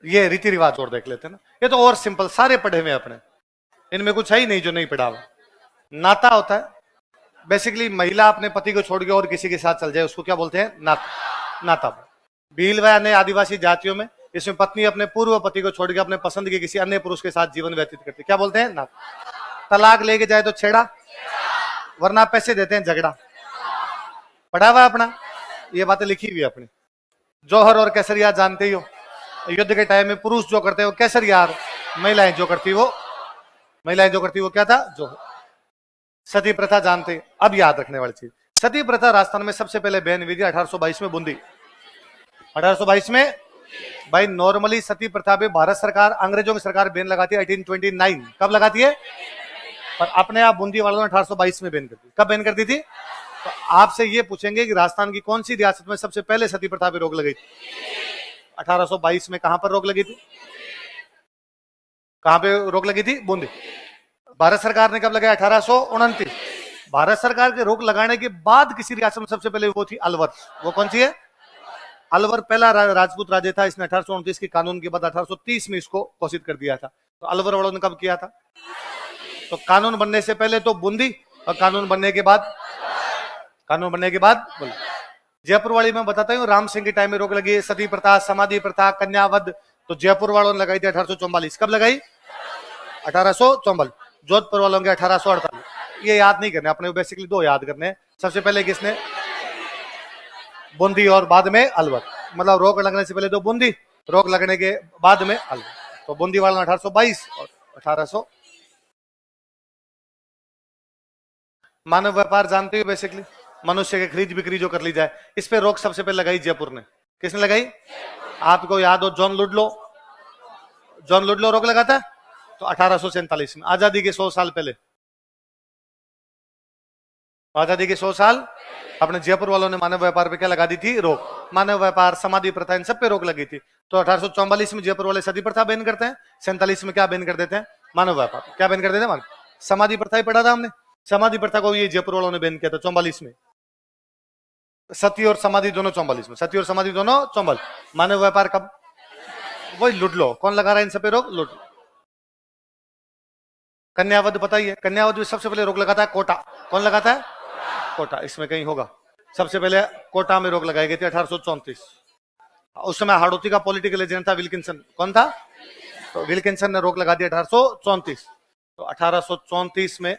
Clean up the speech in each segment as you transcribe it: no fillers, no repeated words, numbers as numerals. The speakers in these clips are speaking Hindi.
ये रीति रिवाज और देख लेते हैं ना, ये तो और सिंपल, सारे पढ़े हुए अपने, इनमें कुछ है ही नहीं जो नहीं पढ़ा हुआ। नाता होता है बेसिकली, महिला अपने पति को छोड़ के और किसी के साथ चल जाए उसको क्या बोलते हैं? नाता। नाता। भील व अन्य आदिवासी जातियों में इसमें पत्नी अपने पूर्व पति को छोड़ के अपने पसंद के किसी अन्य पुरुष के साथ जीवन व्यतीत करती है, क्या बोलते हैं? नाता। तलाक लेके जाए तो छेड़ा, वरना पैसे देते हैं झगड़ा। पढ़ा हुआ अपना, ये बातें लिखी हुई है अपनी। जौहर और केसरिया जानते ही हो, युद्ध के टाइम में पुरुष जो करते हैं वो केसरिया, महिलाएं जो करती वो क्या था? जौहर। सती प्रथा जानते, अब याद रखने वाली चीज, सती प्रथा राजस्थान में सबसे पहले बैन हुई थी 1822 में बूंदी। 1822 में भाई नॉर्मली सती प्रथा पे भारत सरकार, अंग्रेजों की सरकार बैन लगाती है 1829। कब लगाती है? पर अपने आप बूंदी वालों ने 1822 में बैन कर दी। कब बैन कर दी थी? तो आपसे ये पूछेंगे कि राजस्थान की कौन सी रियासत में सबसे पहले सती प्रथा पे रोक लगी थी? 1822 में। कहां पर रोक लगी थी? कहां पे रोक लगी थी? बूंदी। भारत सरकार ने कब लगाया? 1829। भारत सरकार के रोक लगाने के बाद किसी रियासत में सबसे पहले वो थी अलवर। वो कौन सी है? अलवर पहला राजपूत राज्य था। इसने 1829 के कानून के बाद 1830 में इसको घोषित कर दिया था। तो अलवर वालों ने कब किया था? तो कानून बनने से पहले तो बूंदी, और कानून बनने के बाद बोलो। जयपुर वाली मैं बताता हूँ, राम सिंह के टाइम में रोक लगी सती प्रथा, समाधि प्रथा, कन्यावध। तो जयपुर वालों ने लगाई थी 1844। कब लगाई? 1844। जोधपुर वालों के 1848। ये याद नहीं करने अपने, बेसिकली दो याद करने। सबसे पहले किसने? बूंदी, और बाद में अलवर। मतलब रोक लगने से पहले तो बूंदी, रोक लगने के बाद में अलवर। तो बूंदी वालों ने 1822 और 1800। मानव व्यापार जानते हो बेसिकली, मनुष्य की खरीद बिक्री जो कर ली जाए, इस पे रोक सबसे पहले लगाई जयपुर ने। किसने लगाई? आपको याद हो, जॉन लुडलो रोक लगाता है। तो 1847 में, आजादी के 100 साल पहले, आजादी के 100 साल अपने जयपुर वालों ने मानव व्यापार पे क्या लगा दी थी? रोक। मानव व्यापार, समाधि प्रथा, इन सब पे रोक लगी थी। तो 1844 में जयपुर वाले सती प्रथा बैन करते हैं। 47 में क्या बैन कर देते हैं? मानव व्यापार। क्या बैन कर देते हैं? समाधि प्रथा ही पढ़ा था हमने। समाधि प्रथा को ये जयपुर वालों ने बैन किया था 44 में। सती और समाधि दोनों 44 में। सती और समाधि दोनों 44। मानव व्यापार कब? वही लुडलो। कौन लगा रहा है इन सब पे रोक? लुडलो। कन्यावध पता ही है, कन्यावध में सबसे पहले रोक लगाता है कोटा। कौन लगाता है? कोटा। इसमें कहीं होगा। सबसे पहले कोटा में रोक लगाई गई थी 1834। उस समय हाड़ौती का पॉलिटिकल एजेंट था विल्किंसन। कौन था? तो विल्किंसन ने रोक लगा दी 1834। तो 1834 में,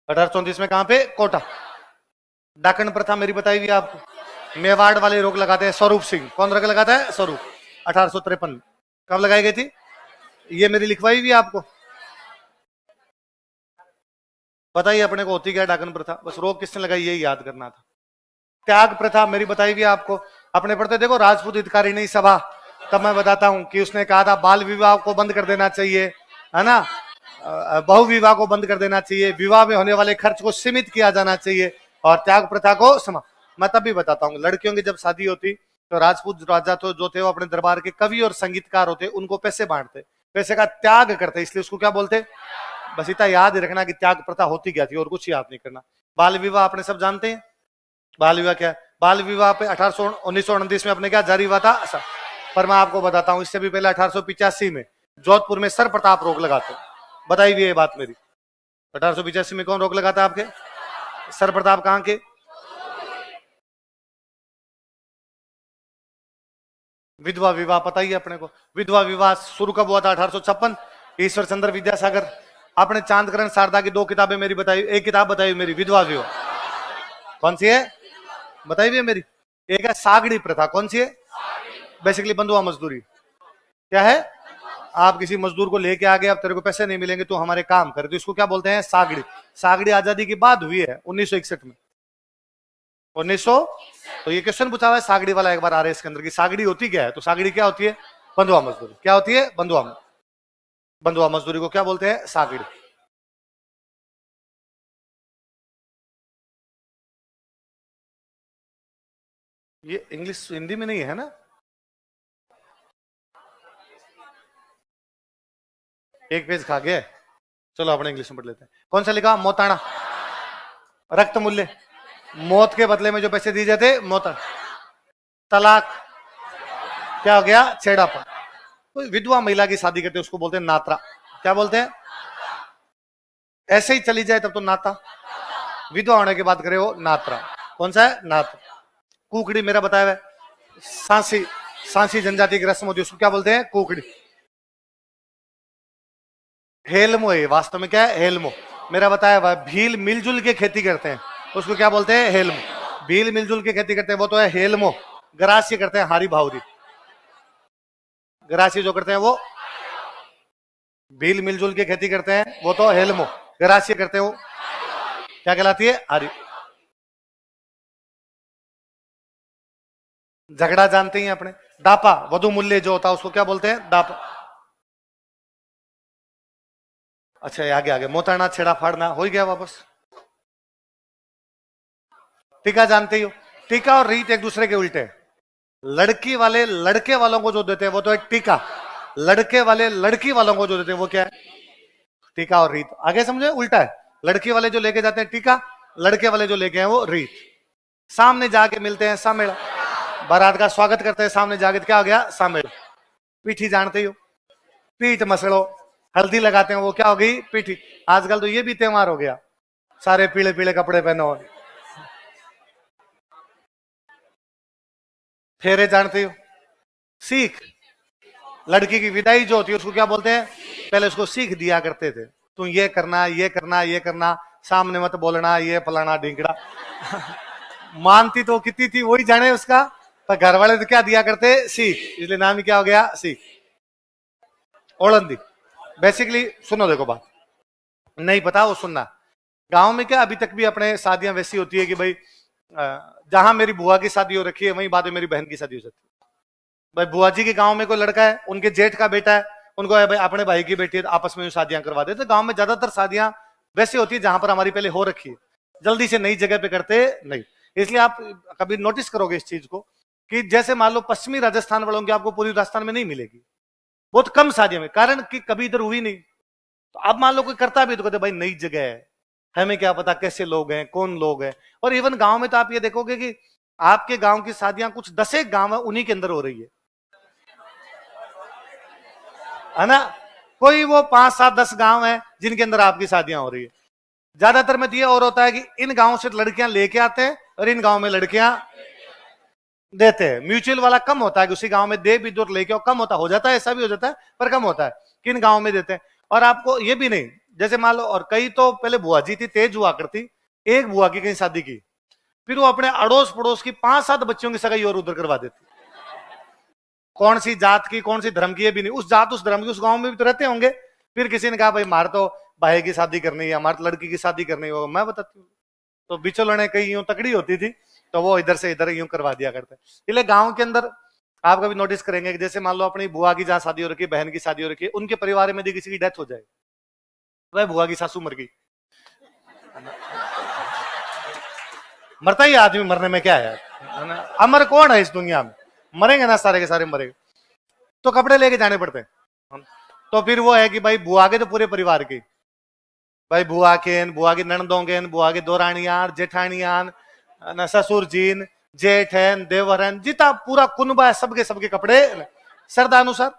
1834 में कहां पे? कोटा। डाकन प्रथा मेरी बताई हुई आपको। मेवाड़ वाले रोक लगाते हैं स्वरूप सिंह। कौन रोक लगाता है? स्वरूप। 1853। कब लगाई गई थी? ये मेरी लिखवाई हुई आपको। बताइए अपने को होती क्या डाकन प्रथा? बस रोक किसने लगाई यही याद करना था। त्याग प्रथा मेरी बताई हुई आपको। अपने पढ़ते देखो राजपूत हितकारिणी सभा, तब मैं बताता हूं कि उसने कहा था बाल विवाह को बंद कर देना चाहिए, है ना, बहु विवाह को बंद कर देना चाहिए, विवाह में होने वाले खर्च को सीमित किया जाना चाहिए, और त्याग प्रथा को मैं तब भी बताता हूँ, लड़कियों की जब शादी होती तो राजपूत राजा तो जो थे वो अपने दरबार के कवि और संगीतकार होते, उनको पैसे बांटते, पैसे का त्याग करते, इसलिए उसको क्या बोलते? बस इतना याद रखना कि त्याग प्रथा होती क्या थी, और कुछ याद नहीं करना। बाल विवाह अपने सब जानते हैं। बाल विवाह क्या है? बाल विवाह पे 1929 में अपने क्या जारी हुआ था? पर मैं आपको बताता हूं, इससे भी पहले 1885 में जोधपुर में सर प्रताप रोक लगाते। बताई हुई ये बात मेरी। 1885 में कौन रोक लगाता आपके? सर प्रताप। कहां के? विधवा विवाह पता ही है अपने को। विधवा विवाह शुरू कब हुआ था? 1856। ईश्वर चंद्र विद्यासागर। आपने चांदकरण शारदा की 2 किताबें मेरी बताई, एक किताब बताई मेरी विधवा विवाह। कौन सी है? बताई हुई है मेरी। एक है सागड़ी प्रथा। कौन सी है? बेसिकली बंधुआ मजदूरी। क्या है? आप किसी मजदूर को लेके आ गए, अब तेरे को पैसे नहीं मिलेंगे, तो हमारे काम करे, तो इसको क्या बोलते हैं? सागड़ी। सागड़ी आजादी के बाद हुई है 1961 में। 1900। तो ये क्वेश्चन पूछा हुआ है सागड़ी वाला एक बार आ रहा है इसके अंदर की सागड़ी होती क्या है? तो सागड़ी क्या होती है? बंधुआ मजदूरी। क्या होती है? बंधुआ मजदूरी को क्या बोलते हैं? सागड़ी। ये इंग्लिश हिंदी में नहीं है ना? एक पेज खा गया। चलो अपने इंग्लिश में पढ़ लेते हैं। कौन सा लिखा? मोताना। रक्त मूल्य, मौत के बदले में जो पैसे दिए जाते, मोता। तलाक, क्या हो गया? छेड़ापन। कोई विधवा महिला की शादी करते हैं उसको बोलते हैं नात्रा। क्या बोलते हैं? ऐसे ही चली जाए तब तो नाता, विधवा होने की बात करे वो नात्रा। कौन सा है? नात्रा। कुकड़ी मेरा बताया हुआ है, सांसी, सांसी जनजाति की रस्म होती है उसको क्या बोलते हैं? कुकड़ी। हेलमो है, वास्तव में क्या है? हेलमो। मेरा बताया हुआ है, भील मिलजुल के खेती करते हैं उसको क्या बोलते हैं? हेलमो। भील मिलजुल के खेती करते हैं वो तो है हेलमो। गरासी करते हैं हारी भावरी, गरासी जो करते हैं वो, भील मिलजुल के खेती करते हैं वो तो हेलमो, गरासी करते हैं वो क्या कहलाती है? हारी। झगड़ा जानते ही हैं अपने, दापा, वधु मूल्य जो होता है उसको क्या बोलते हैं? दापा। अच्छा आगे आगे, मोताना, छेड़ा फाड़ना हो ही गया वापस। टीका जानते ही हो, टीका और रीत एक दूसरे के उल्टे। लड़की वाले लड़के वालों को जो देते हैं वो तो है टीका, लड़के वाले लड़की वालों को जो देते हैं वो क्या है? टीका और रीत। आगे समझे? उल्टा है, लड़की वाले जो लेके जाते हैं टीका, लड़के वाले जो लेके हैं वो रीत। सामने जाके मिलते हैं सामेड़ा, बारात का स्वागत करते हैं सामने जाके, क्या हो गया? सामेड़ा। पीठी जानते हो, पीठ मसड़ो, हल्दी लगाते हैं वो क्या हो गई? पीठी। आजकल तो ये भी त्योहार हो गया, सारे पीले पीले कपड़े पहनो। फेरे जानते हो, सीख, लड़की की विदाई जो होती है उसको क्या बोलते हैं? पहले उसको सीख दिया करते थे, तुम ये करना, ये करना, ये करना, सामने मत बोलना, ये फलाना ढिंकड़ा। मानती तो कितनी थी वही जाने उसका, पर घर वाले तो क्या दिया करते? सीख, इसलिए नाम ही क्या हो गया? सीख। ओलंदी। बेसिकली सुनो, देखो बात नहीं पता वो सुनना। गांव में क्या अभी तक भी अपने शादियां वैसी होती है कि भाई जहां मेरी बुआ की शादी हो रखी है वहीं बाद में मेरी बहन की शादी हो जाती है। भाई बुआ जी के गांव में कोई लड़का है, उनके जेठ का बेटा है, उनको है भाई अपने भाई की बेटी है, तो आपस में शादियां करवा देते। गांव में ज्यादातर शादियां वैसे होती है जहां पर हमारी पहले हो रखी है, जल्दी से नई जगह पे करते नहीं। इसलिए आप कभी नोटिस करोगे इस चीज को कि जैसे मान लो पश्चिमी राजस्थान वालों की आपको पूरी राजस्थान में नहीं मिलेगी, बहुत कम शादियों में, कारण कि कभी इधर हुई नहीं। तो अब मान लो कोई करता भी तो कहते भाई नई जगह है, हमें क्या पता कैसे लोग हैं, कौन लोग हैं। और इवन गांव में तो आप ये देखोगे कि आपके गांव की शादियां कुछ 10 गांव है उन्हीं के अंदर हो रही है ना? कोई वो 5, 7, 10 गांव है जिनके अंदर आपकी शादियां हो रही है। ज्यादातर में तो ये और होता है कि इन गांव से लड़कियां लेके आते हैं और इन गांव में लड़कियां देते हैं। म्यूचुअल वाला कम होता है कि उसी गांव में दे भी दो लेके, और कम होता हो जाता है, ऐसा भी हो जाता है, पर कम होता है किन गांव में देते हैं। और आपको ये भी नहीं, जैसे मान लो, और कई तो पहले बुआ जी थी तेज हुआ करती, एक बुआ की कहीं शादी की, फिर वो अपने अड़ोस पड़ोस की 5-7 बच्चों की सगाई और उधर करवा देती। कौन सी जात की कौन सी धर्म की है भी नहीं, उस जात उस धर्म की उस गांव में भी तो रहते होंगे। फिर किसी ने कहा भाई मार तो भाई की शादी करनी है, हमारी लड़की की शादी करनी होगा, मैं बताती हूँ। तो बिचौलने कहीं यूं तकड़ी होती थी तो वो इधर से इधर यूं करवा दिया करते। इसलिए गांव के अंदर आप कभी नोटिस करेंगे कि जैसे मान लो अपनी बुआ की जहां शादी हो रखी है, बहन की शादी हो रखी है, उनके परिवार में यदि किसी की डेथ हो जाए, वह बुआ की सासू मर गई, मरता ही आदमी, मरने में क्या है ना? अमर कौन है इस दुनिया में? मरेंगे ना, सारे के सारे मरेंगे। तो कपड़े लेके जाने पड़ते हैं। तो फिर वो है कि भाई बुआ के तो पूरे परिवार की, भाई बुआ के, बुआ की ननदों के, बुआ के दोरानियान, जेठानियान, ससुर जीन, जेठ है, देवर है, जितना पूरा कुनबा है, सबके सबके कपड़े श्रद्धा अनुसार,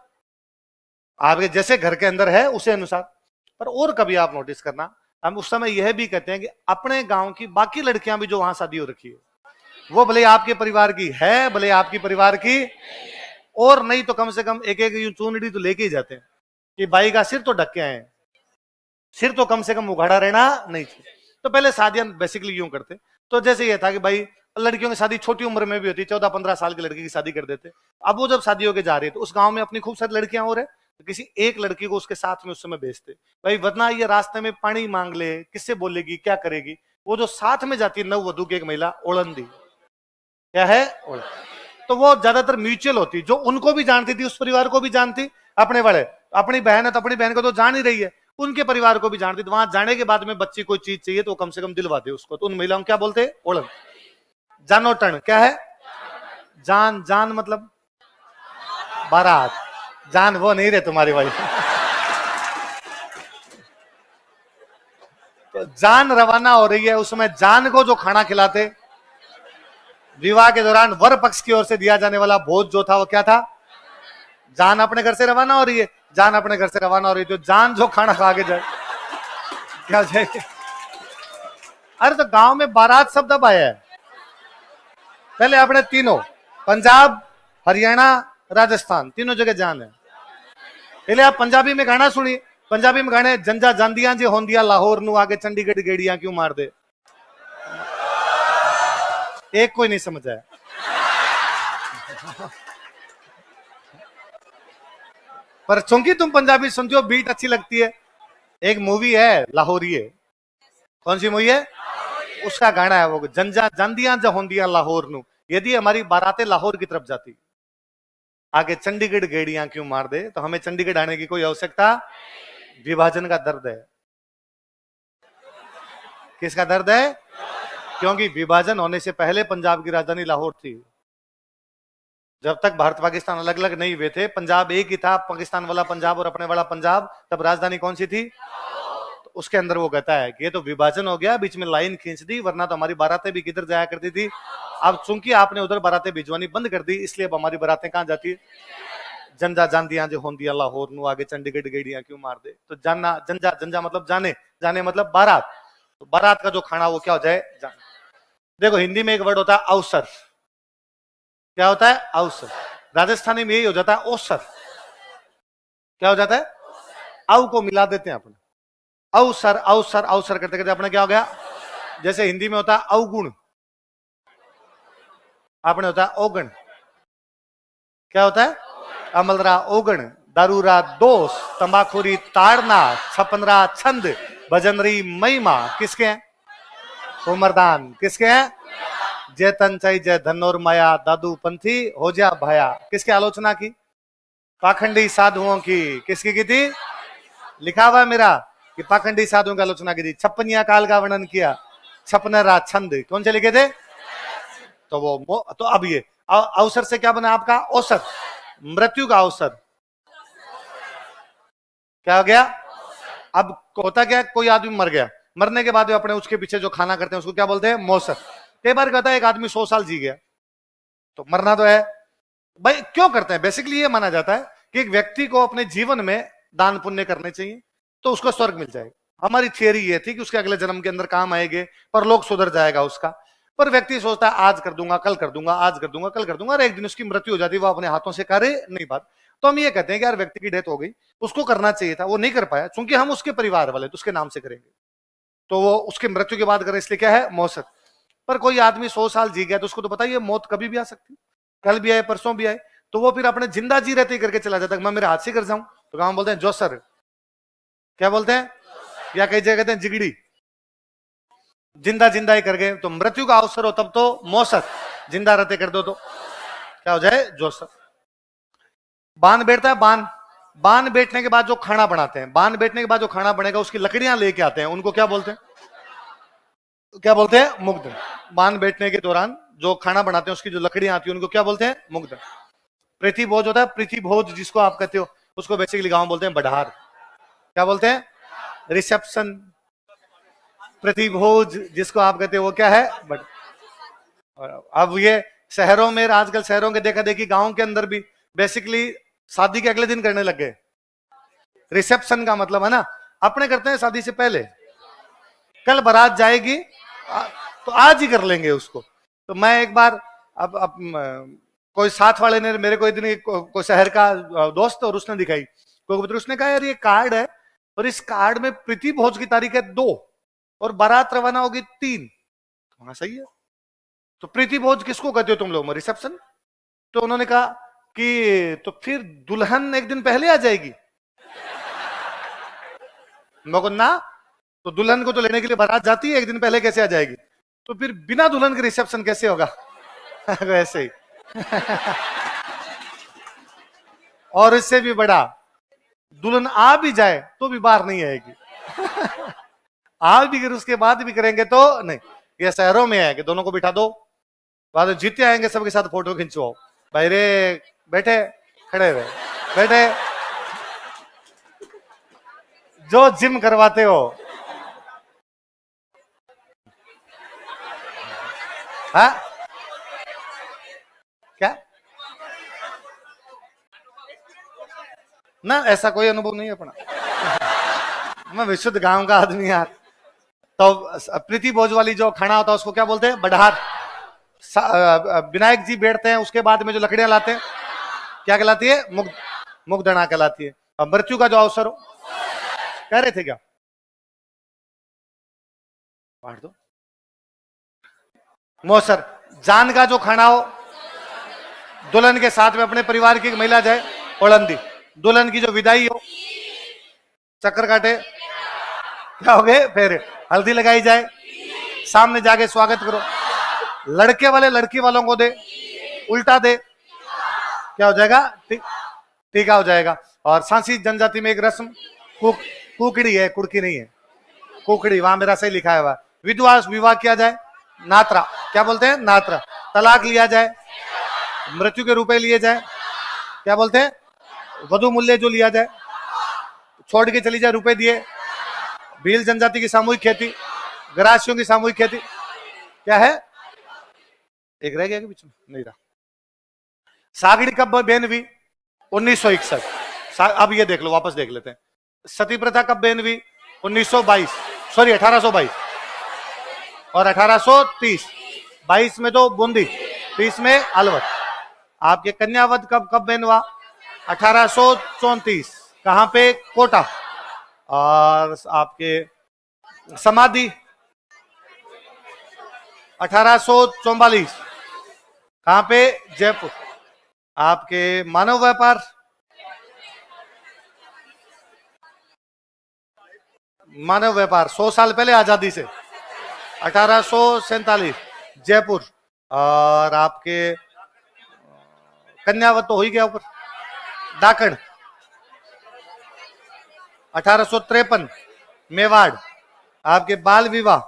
आपके जैसे घर के अंदर है उसे अनुसार। पर और कभी आप नोटिस करना, हम उस समय यह भी कहते हैं कि अपने गांव की बाकी लड़कियां भी जो वहां शादी हो रखी है, वो भले आपके परिवार की है, भले आपकी परिवार की और नहीं तो कम से कम एक एक यूं चूनड़ी तो लेके ही जाते हैं कि भाई का सिर तो ढक के आए, सिर तो कम से कम उघाड़ा रहना नहीं चाहिए। तो पहले शादियां बेसिकली यूं करते। तो जैसे ये था कि भाई लड़कियों की शादी छोटी उम्र में भी होती, 14-15 साल की लड़की की शादी कर देते। अब वो जब शादी होके जा रही है तो उस गांव में अपनी खूब सारी लड़कियां और है, तो किसी एक लड़की को उसके साथ में उस समय भेजते भाई, वरना ये रास्ते में पानी मांग ले, किससे बोलेगी, क्या करेगी। वो जो साथ में जाती है नववधु की एक महिला, ओलंदी, क्या है? ओलंदी। तो वो ज्यादातर म्यूचुअल होती, जो उनको भी जानती थी, उस परिवार को भी जानती, अपने वाले, अपनी बहन है तो अपनी बहन को तो जान ही रही है, उनके परिवार को भी जानती। तो वहां जाने के बाद में बच्ची कोई चीज चाहिए तो कम से कम दिलवा दे उसको, तो उन महिलाओं को क्या बोलते हैं? ओलंद। जानोटन क्या है? जान, जान मतलब बारात, जान वो नहीं रहे तुम्हारी वाइफ। तो जान रवाना हो रही है, उसमें जान को जो खाना खिलाते, विवाह के दौरान वर पक्ष की ओर से दिया जाने वाला भोज जो था वो क्या था? जान अपने घर से रवाना हो रही है, जान अपने घर से रवाना हो रही है, तो जान जो खाना खा के जाए क्या जाएगी। अरे तो गांव में बारात शब्द अब आया है, पहले अपने तीनों पंजाब, हरियाणा, राजस्थान तीनों जगह जान है। पहले आप पंजाबी में गाना सुनिए, पंजाबी में गाने जंजा जांदियां जे होंदिया लाहौर नु आगे चंडीगढ़ गेड़ियां क्यों मार दे। एक कोई नहीं समझ आया। पर चूंकि तुम पंजाबी सुनते हो, बीट अच्छी लगती है। एक मूवी है लाहौरी है, कौन सी मूवी है, उसका गाना है वो जंजा जांदियां जो होंदिया लाहौर नु, यदि हमारी बारातें लाहौर की तरफ जाती, आगे चंडीगढ़ गेड़ियां क्यों मार दे, तो हमें चंडीगढ़ आने की कोई आवश्यकता। विभाजन का दर्द है। किसका दर्द है, क्योंकि विभाजन होने से पहले पंजाब की राजधानी लाहौर थी। जब तक भारत पाकिस्तान अलग अलग नहीं हुए थे, पंजाब एक ही था, पाकिस्तान वाला पंजाब और अपने वाला पंजाब, तब राजधानी कौन सी थी। तो उसके अंदर वो कहता है कि ये तो विभाजन हो गया, बीच में लाइन खींच दी, वरना तो हमारी बारातें भी किधर जाया करती थी। अब चूंकि आपने उधर बारातें भिजवानी बंद कर दी, इसलिए अब हमारी बारातें कहां जाती है, जंजा जांदियां जो होंदिया लाहौर नु आगे चंडीगढ़ गेड़ियां क्यों मार दे। तो जानना, जंजा जंजा मतलब जाने, जाने मतलब बारात, तो बारात का जो खाना वो क्या हो जाए, जाने। देखो हिंदी में एक वर्ड होता है अवसर, क्या होता है अवसर, राजस्थानी में यही हो जाता है अवसर। क्या हो जाता है, अव को मिला देते हैं अपन, अवसर अवसर अवसर करते करते अपने क्या हो गया। जैसे हिंदी में होता है अवगुण, आपने होता है औगण। क्या होता है, अमलरा औगण, दारूरा दोष, तंबाखुरी ताड़ना, छपनरा छंद, भजनरी महिमा, किसके हैं, उमरदान किसके हैं, जय तन चई जय धन और माया, दादू पंथी हो जा भाया, किसकी आलोचना की, पाखंडी साधुओं की, किसकी की थी, लिखा हुआ है मेरा कि पाखंडी साधुओं की आलोचना की थी। छप्पनिया काल का वर्णन किया, छपनरा छंद कौन से लिखे थे, तो वो तो अब ये अवसर से क्या बना आपका औसत, मृत्यु का अवसर क्या हो गया। अब होता क्या, कोई आदमी मर गया, मरने के बाद अपने उसके पीछे जो खाना करते हैं उसको क्या बोलते हैं, मौसर। कई बार कहता है एक आदमी 100 साल जी गया, तो मरना तो है भाई, क्यों करते हैं, बेसिकली ये माना जाता है कि एक व्यक्ति को अपने जीवन में दान पुण्य करने चाहिए, तो उसको स्वर्ग मिल जाएगा। हमारी थियरी ये थी कि उसके अगले जन्म के अंदर काम आएंगे, पर लोग सुधर जाएगा उसका। पर व्यक्ति सोचता है आज कर दूंगा, कल कर दूंगा, आज कर दूंगा, कल कर दूंगा, और एक दिन उसकी मृत्यु हो जाती है, वो अपने हाथों से करे नहीं पाता। तो हम ये कहते हैं कि यार व्यक्ति की डेथ हो गई, उसको करना चाहिए था, वो नहीं कर पाया, क्योंकि हम उसके परिवार वाले तो उसके नाम से करेंगे, तो वो उसके मृत्यु के बाद करें, इसलिए क्या है मौसत। पर कोई आदमी 100 साल जी गया, तो उसको तो पता ही है मौत कभी भी आ सकती, कल भी आए परसों भी आए, तो वो फिर अपने जिंदा जी रहते ही करके चला जाता है, मैं मेरे हाथ से कर जाऊं, तो गांव बोलते हैं जो सर, क्या बोलते हैं, या कई जगह कहते हैं जिगड़ी, जिंदा जिंदा ही कर गए, तो मृत्यु का अवसर हो तब तो मौसत, जिंदा रहते कर दो तो क्या हो जाए, जो सर। बांध बैठता है, बांध, बांध बैठने के बाद जो खाना बनाते हैं, बांध बैठने के बाद जो खाना बनेगा उसकी लकड़ियां लेके आते हैं, उनको क्या बोलते हैं, क्या बोलते हैं, मुग्ध। बांध बैठने के दौरान जो खाना बनाते हैं उसकी जो लकड़ियां आती है उनको क्या बोलते हैं, मुग्ध। प्रीति भोज होता है, प्रीति भोज जिसको आप कहते हो, उसको बेसिकली गांव बोलते हैं बढार, क्या बोलते हैं, रिसेप्शन। प्रीति भोज जिसको आप कहते हो वो क्या है, बट अब ये शहरों में, आजकल शहरों के देखा देखी गांव के अंदर भी बेसिकली शादी के अगले दिन करने लग गए। रिसेप्शन का मतलब है ना, अपने करते हैं शादी से पहले, कल बारात जाएगी तो आज ही कर लेंगे उसको। तो मैं एक बार अब कोई साथ वाले ने मेरे को इतनी कोई शहर का दोस्त, और उसने दिखाई कोई, उसने कहा यार ये कार्ड है, और इस कार्ड में प्रीति भोज की तारीख है 2 और बारात रवाना होगी 3। हाँ सही है, तो प्रीति भोज किसको कहते हो तुम लोग, रिसेप्शन। तो उन्होंने कहा कि तो फिर दुल्हन एक दिन पहले आ जाएगी। मैं ना, तो दुल्हन को तो लेने के लिए बारात जाती है, एक दिन पहले कैसे आ जाएगी, तो फिर बिना दुल्हन के रिसेप्शन कैसे होगा। वैसे ही। और इससे भी बड़ा, दुल्हन आ भी जाए तो भी बाहर नहीं आएगी। आ भी कर उसके बाद भी करेंगे तो नहीं। ये शहरों में है कि दोनों को बिठा दो, बाद में जीते आएंगे सबके साथ फोटो खिंचवाओ, भाई रे बैठे खड़े हुए बैठे, जो जिम करवाते हो। हाँ क्या, ना, ऐसा कोई अनुभव नहीं है अपना। मैं विशुद्ध गांव का आदमी यार। तो प्रीति भोज वाली जो खाना होता है उसको क्या बोलते हैं? बड़हार। विनायक जी बैठते हैं, उसके बाद में जो लकड़ियां लाते हैं क्या कहलाती है? मुगदड़ा कहलाती है। अब मृत्यु का जो अवसर हो, कह रहे थे क्या? बांट दो। मौसर। जान का जो खाना हो, दुल्हन के साथ में अपने परिवार की महिला जाए, ओलंदी। दुल्हन की जो विदाई हो, चक्कर काटे, क्या हो गए? फिर हल्दी लगाई जाए, सामने जाके स्वागत करो। लड़के वाले लड़की वालों को दे, उल्टा दे, क्या हो जाएगा? टीका हो जाएगा। और सांसी जनजाति में एक रस्म कुकड़ी है, कुड़की नहीं है, कुकड़ी, वहां मेरा सही लिखा है। विधवा विवाह किया जाए, नात्रा। क्या बोलते हैं? नात्रा। तलाक लिया जाए, मृत्यु के रुपए लिए जाए, क्या बोलते हैं? वधु मूल्य जो लिया जाए, छोड़ के चली जाए, रुपए दिए। भील जनजाति की सामूहिक खेती, गरासियों की सामूहिक खेती, क्या है? एक रह गया कि बीच में? नहीं रहा। सागड़ी कब बैन हुई? 1961। अब ये देख लो, वापस देख लेते हैं। सती प्रथा कब बैन हुई? 1922, सॉरी 1822 और 1830। 22 में तो बूंदी, 30 में अलवर। आपके कन्यावध कब बैन हुआ? 1834। कहां पे? कोटा। और आपके समाधि 1844। कहां पे? जयपुर। आपके मानव व्यापार, मानव व्यापार 100 साल पहले आजादी से, 1847 जयपुर। और आपके कन्यावत तो हो ही गया ऊपर, दाकड़ 1853 मेवाड़। आपके बाल विवाह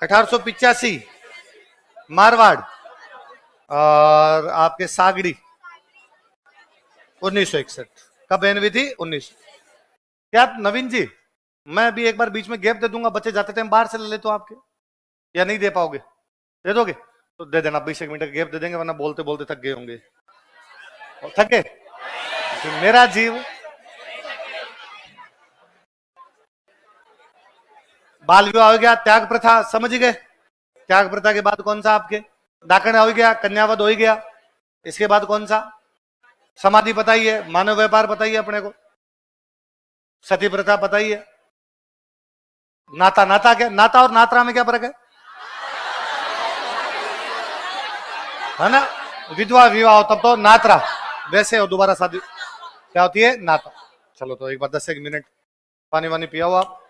1885 मारवाड़। और आपके सागड़ी 1961। कब बैन हुई थी? 19। क्या नवीन जी, मैं अभी एक बार बीच में गैप दे दूंगा, बच्चे जाते टाइम बाहर से ले ले तो आपके, या नहीं दे पाओगे? दे दोगे तो दे देना, 20 मिनट का गैप दे देंगे, वरना बोलते बोलते थक गए होंगे। थक गए? तो मेरा जीव बाल विवाह हो गया, त्याग प्रथा समझ गए? त्याग प्रथा के बाद कौन सा? आपके दाकड़ हो गया, कन्यावध हो गया। इसके बाद कौन सा? समाधि बताइए, मानव व्यापार बताइए अपने को, सती प्रथा बताइए, नाता। नाता क्या? नाता और नात्रा में क्या फर्क है ना? विधवा विवाह हो तब तो नात्रा, वैसे हो दोबारा शादी क्या होती है? नाता। चलो तो एक बार 10 एक मिनट पानी वानी पिया हो आप।